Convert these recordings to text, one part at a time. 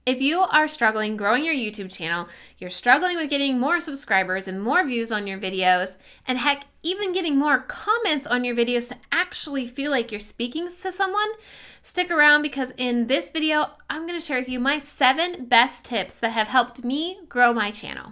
If you are struggling growing your YouTube channel, you're struggling with getting more subscribers and more views on your videos, and heck, even getting more comments on your videos to actually feel like you're speaking to someone, stick around because in this video, I'm going to share with you my 7 best tips that have helped me grow my channel.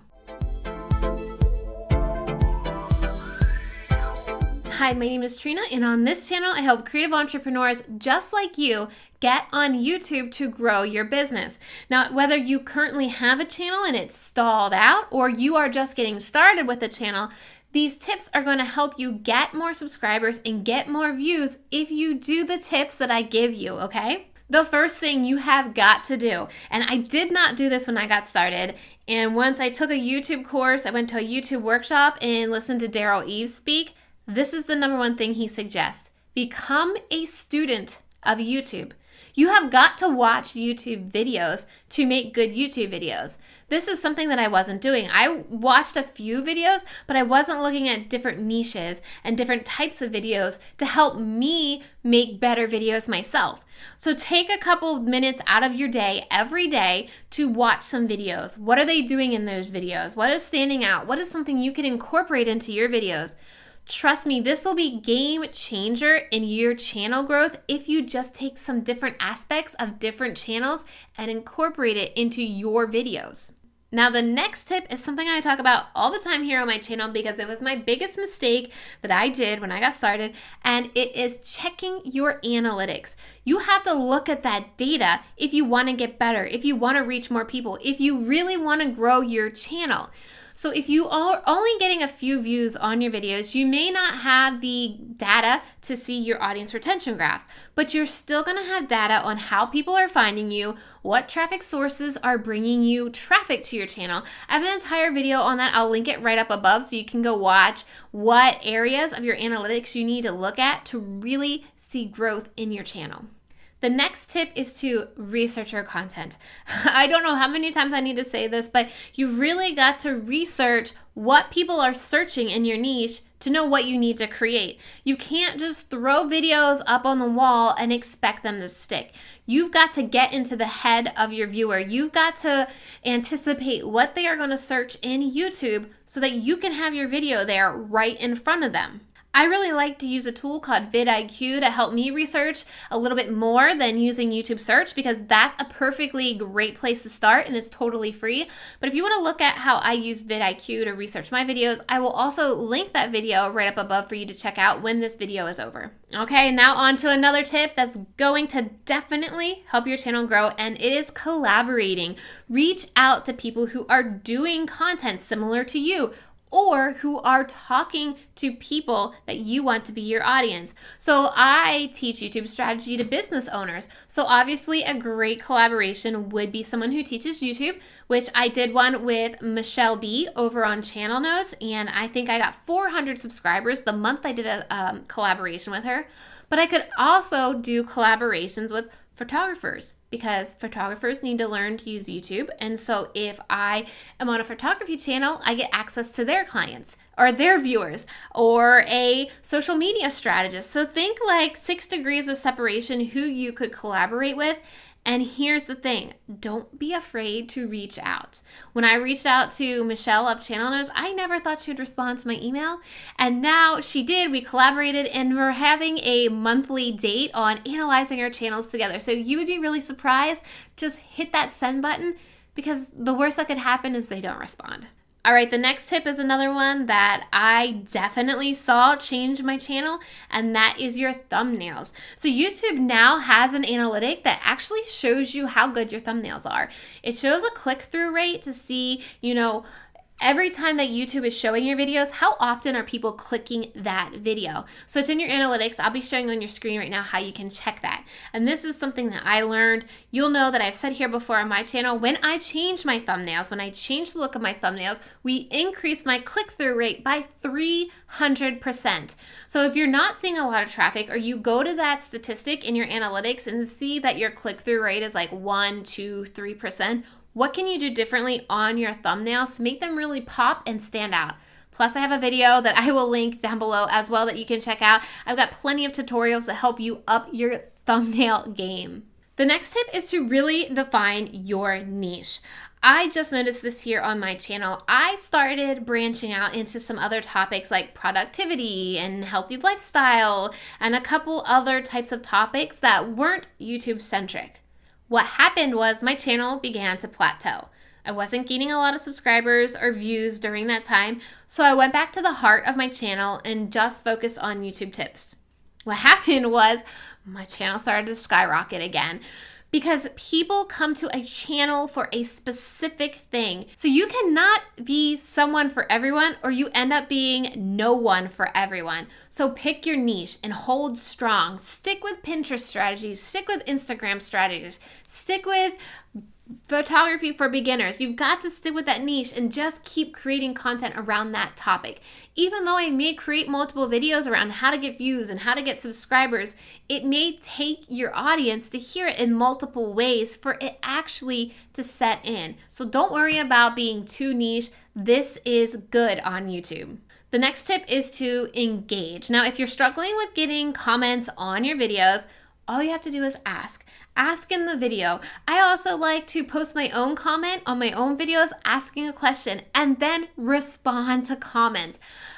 Hi, my name is Trina, and on this channel, I help creative entrepreneurs just like you get on YouTube to grow your business. Now, whether you currently have a channel and it's stalled out, or you are just getting started with a channel, these tips are going to help you get more subscribers and get more views if you do the tips that I give you, okay? The first thing you have got to do, and I did not do this when I got started, and once I took a YouTube course, I went to a YouTube workshop and listened to Daryl Eves speak. This is the number one thing he suggests. Become a student of YouTube. You have got to watch YouTube videos to make good YouTube videos. This is something that I wasn't doing. I watched a few videos, but I wasn't looking at different niches and different types of videos to help me make better videos myself. So take a couple minutes out of your day every day to watch some videos. What are they doing in those videos? What is standing out? What is something you can incorporate into your videos? Trust me, this will be game changer in your channel growth if you just take some different aspects of different channels and incorporate it into your videos. Now, the next tip is something I talk about all the time here on my channel because it was my biggest mistake that I did when I got started, and it is checking your analytics. You have to look at that data if you want to get better, if you want to reach more people, if you really want to grow your channel. So if you are only getting a few views on your videos, you may not have the data to see your audience retention graphs, but you're still going to have data on how people are finding you, what traffic sources are bringing you traffic to your channel. I have an entire video on that. I'll link it right up above so you can go watch what areas of your analytics you need to look at to really see growth in your channel. The next tip is to research your content. I don't know how many times I need to say this, but you really got to research what people are searching in your niche to know what you need to create. You can't just throw videos up on the wall and expect them to stick. You've got to get into the head of your viewer. You've got to anticipate what they are going to search in YouTube so that you can have your video there right in front of them. I really like to use a tool called vidIQ to help me research a little bit more than using YouTube search because that's a perfectly great place to start and it's totally free. But if you want to look at how I use vidIQ to research my videos, I will also link that video right up above for you to check out when this video is over. Okay, now on to another tip that's going to definitely help your channel grow, and it is collaborating. Reach out to people who are doing content similar to you, or who are talking to people that you want to be your audience. So I teach YouTube strategy to business owners. So obviously a great collaboration would be someone who teaches YouTube, which I did one with Michelle B over on Channel Notes, and I think I got 400 subscribers the month I did a collaboration with her. But I could also do collaborations with photographers because photographers need to learn to use YouTube. And so if I am on a photography channel, I get access to their clients or their viewers or a social media strategist. So think like 6 degrees of separation who you could collaborate with. And here's the thing, don't be afraid to reach out. When I reached out to Michelle of Channel Notes, I never thought she'd respond to my email. And now she did. We collaborated and we're having a monthly date on analyzing our channels together. So you would be really surprised. Just hit that send button because the worst that could happen is they don't respond. All right, the next tip is another one that I definitely saw change my channel, and that is your thumbnails. So YouTube now has an analytic that actually shows you how good your thumbnails are. It shows a click-through rate to see, every time that YouTube is showing your videos, how often are people clicking that video? So it's in your analytics. I'll be showing on your screen right now how you can check that. And this is something that I learned. You'll know that I've said here before on my channel, when I changed my thumbnails, when I changed the look of my thumbnails, we increased my click-through rate by 300%. So if you're not seeing a lot of traffic, or you go to that statistic in your analytics and see that your click-through rate is like 1, 2, 3%, what can you do differently on your thumbnails to make them really pop and stand out? Plus, I have a video that I will link down below as well that you can check out. I've got plenty of tutorials to help you up your thumbnail game. The next tip is to really define your niche. I just noticed this here on my channel. I started branching out into some other topics like productivity and healthy lifestyle and a couple other types of topics that weren't YouTube centric. What happened was my channel began to plateau. I wasn't gaining a lot of subscribers or views during that time, so I went back to the heart of my channel and just focused on YouTube tips. What happened was my channel started to skyrocket again because people come to a channel for a specific thing. So you cannot be someone for everyone, or you end up being no one for everyone. So pick your niche and hold strong. Stick with Pinterest strategies, stick with Instagram strategies, stick with photography for beginners. You've got to stick with that niche and just keep creating content around that topic. Even though I may create multiple videos around how to get views and how to get subscribers, it may take your audience to hear it in multiple ways for it actually to set in. So don't worry about being too niche. This is good on YouTube. The next tip is to engage. Now, if you're struggling with getting comments on your videos, all you have to do is ask. Ask in the video. I also like to post my own comment on my own videos asking a question and then respond to comments.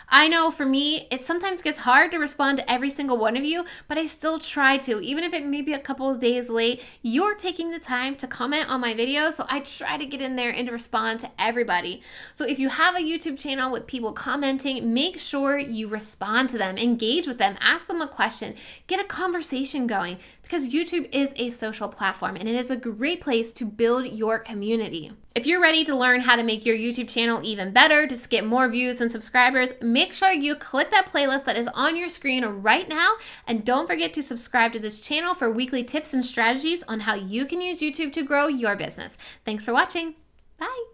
I know for me, it sometimes gets hard to respond to every single one of you, but I still try to. Even if it may be a couple of days late, you're taking the time to comment on my video, so I try to get in there and to respond to everybody. So if you have a YouTube channel with people commenting, make sure you respond to them, engage with them, ask them a question, get a conversation going, because YouTube is a social platform and it is a great place to build your community. If you're ready to learn how to make your YouTube channel even better, just get more views and subscribers, make sure you click that playlist that is on your screen right now, and don't forget to subscribe to this channel for weekly tips and strategies on how you can use YouTube to grow your business. Thanks for watching. Bye.